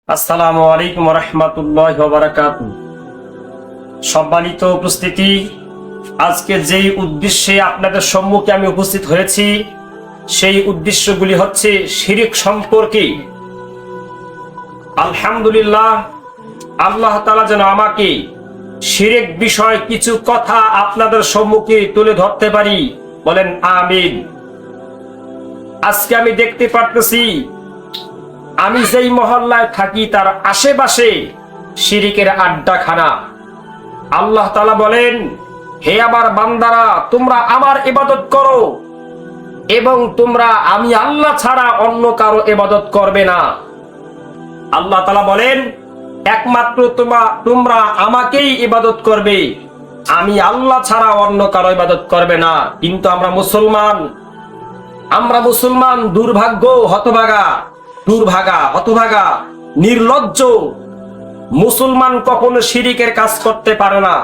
আসসালামু আলাইকুম ওয়া রাহমাতুল্লাহি ওয়া বারাকাতুহু। সম্মানিত উপস্থিতি, আজকে যেই উদ্দেশ্যে আপনাদের সম্মুখে আমি উপস্থিত হয়েছি সেই উদ্দেশ্যগুলি হচ্ছে শিরক সম্পর্কে। আলহামদুলিল্লাহ, আল্লাহ তাআলা যেন আমাকে শিরক বিষয় কিছু কথা আপনাদের সম্মুখে তুলে ধরতে পারি, বলেন আমিন। আজকে আমি দেখতে পারতেছি আমি যেই মহল্লায় থাকি তার আশেপাশে শিরিকের আড্ডাখানা। আল্লাহ তাআলা বলেন, হে আমার বান্দারা, তোমরা আমার ইবাদত করো এবং তোমরা আমি আল্লাহ ছাড়া অন্য কারো ইবাদত করবে না। আল্লাহ তাআলা বলেন, একমাত্র তোমরা আমাকেই ইবাদত করবে, আমি আল্লাহ ছাড়া অন্য কারো ইবাদত করবে না। কিন্তু আমরা মুসলমান দুর্ভাগ্য, হতভাগা, নির্লজ্জ। মুসলমান কখনো শিরিকের কাজ করতে পারে না।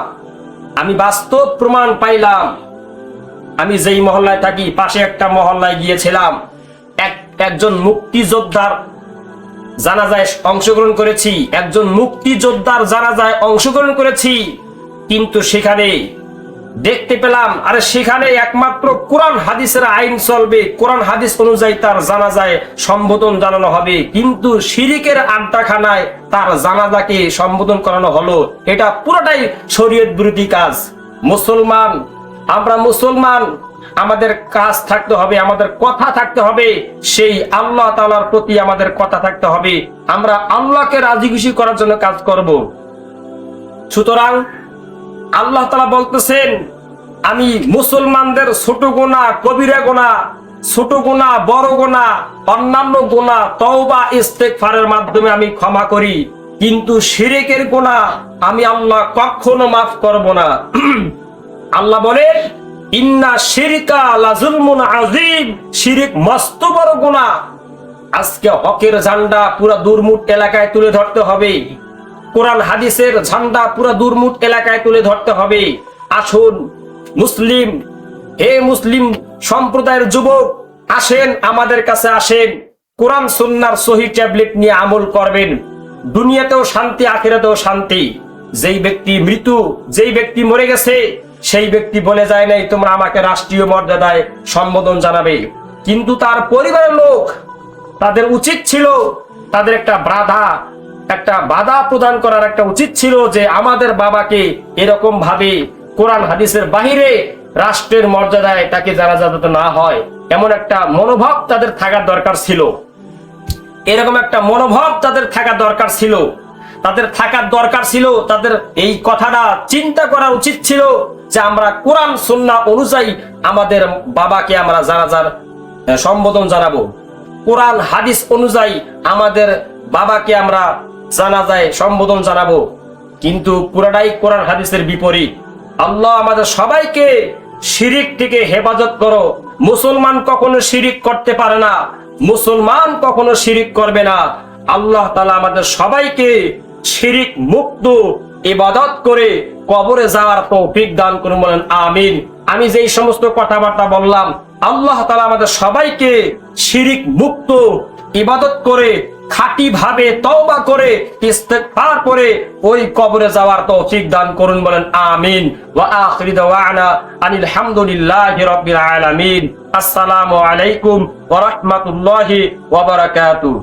আমি বাস্তব প্রমাণ পাইলাম। আমি যেই মহল্লায় থাকি পাশে একটা মহল্লায় গিয়েছিলাম, একজন মুক্তিযোদ্ধার জানাজায় অংশগ্রহণ করেছি। কিন্তু সেখানে দেখতে পেলাম, সেখানে একমাত্র কোরআন হাদিসের আইন চলবে, কোরআন হাদিস অনুযায়ী তার জানাজায় সম্বোধন জানানো হবে। কিন্তু শিরিকের আড্ডাখানায় তার জানাজাকে সম্বোধন করানো হলো। এটা পুরোটাই শরীয়ত বিরোধী কাজ। আমরা মুসলমান, আমাদের কাজ থাকতে হবে, আমাদের কথা থাকতে হবে, সেই আল্লাহ তাআলার প্রতি আমাদের কথা থাকতে হবে। আমরা আল্লাহকে রাজি খুশি করার জন্য কাজ করব। সুতরাং আল্লাহ তাআলা বলতেছেন, আমি মুসলমানদের ছোট গুনাহ, কবিরা গুনাহ, ছোট গুনাহ, বড় গুনাহ, অন্যান্য গুনাহ তওবা ইস্তেগফারের মাধ্যমে আমি ক্ষমা করি, কিন্তু শিরকের গুনাহ আমি আল্লাহ কখনো মাফ করব না। আল্লাহ বলেন, ইন্না শিরকা লাযুলমুন আযীম, শিরক মস্ত বড় গুনাহ। আজকে হকের ঝান্ডা পুরো দুর্মুট এলাকায় তুলে ধরতে হবে, কোরআন হাদিসের ঝান্ডা পুরো দুর্মুট এলাকায় তুলে ধরতে হবে। আসুন মুসলিম সম্প্রদায়ের যুবক, আসেন, আমাদের কাছে আসেন, কোরআন সুন্নাহর সহিহ ট্যাবলেট নিয়ে আমল করবেন। দুনিয়াতেও শান্তি, আখিরাতেও শান্তি। যেই ব্যক্তি মরে গেছে, সেই ব্যক্তি বলে যায় নাই তোমরা আমাকে রাষ্ট্রীয় মর্যাদায় সম্বোধন জানাবে, কিন্তু তার পরিবারের লোক, তাদের উচিত ছিল, তাদের একটা বাধা প্রদান করার একটা উচিত ছিল যে আমাদের বাবাকে এরকম ভাবে কোরআন হাদিসের বাহিরে রাষ্ট্রের মর্যাদায় তাকে জানাজা যাতে না হয়, এমন একটা মনোভাব তাদের থাকার দরকার ছিল। এরকম একটা মনোভাব তাদের থাকা দরকার ছিল। তাদের এই কথাটা চিন্তা করা উচিত ছিল যে আমরা কোরআন সুন্নাহ অনুযায়ী আমাদের বাবাকে আমরা জানাজার সম্বোধন জানাবো, কোরআন হাদিস অনুযায়ী আমাদের বাবাকে আমরা জানাজায় সম্বোধন জানাবো। কিন্তু পুরাটাই কোরআন হাদিসের বিপরীত। আল্লাহ আমাদের সবাইকে শিরিক থেকে হেফাজত করো। মুসলমান কখনো শিরিক করতে পারে না, মুসলমান কখনো শিরিক করবে না। আল্লাহ তাআলা আমাদের সবাইকে শিরিক মুক্ত ইবাদত করে কবরে যাওয়ার তৌফিক দান করুন, বলেন আমিন। আমি যেই সমস্ত কথাবার্তা বললাম, আল্লাহ তাআলা আমাদের সবাইকে শিরিক মুক্ত ইবাদত করে খাঁটি ভাবে তওবা করে ইস্তেগফার করে ওই কবরে যাওয়ার তৌফিক দান করুন, বলেন আমিন। ওয়া আখিরু দাওয়ানা আনিল হামদুলিল্লাহি রাব্বিল আলামিন। আসসালামু আলাইকুম ওয়া রাহমাতুল্লাহি ওয়া বারাকাতুহু।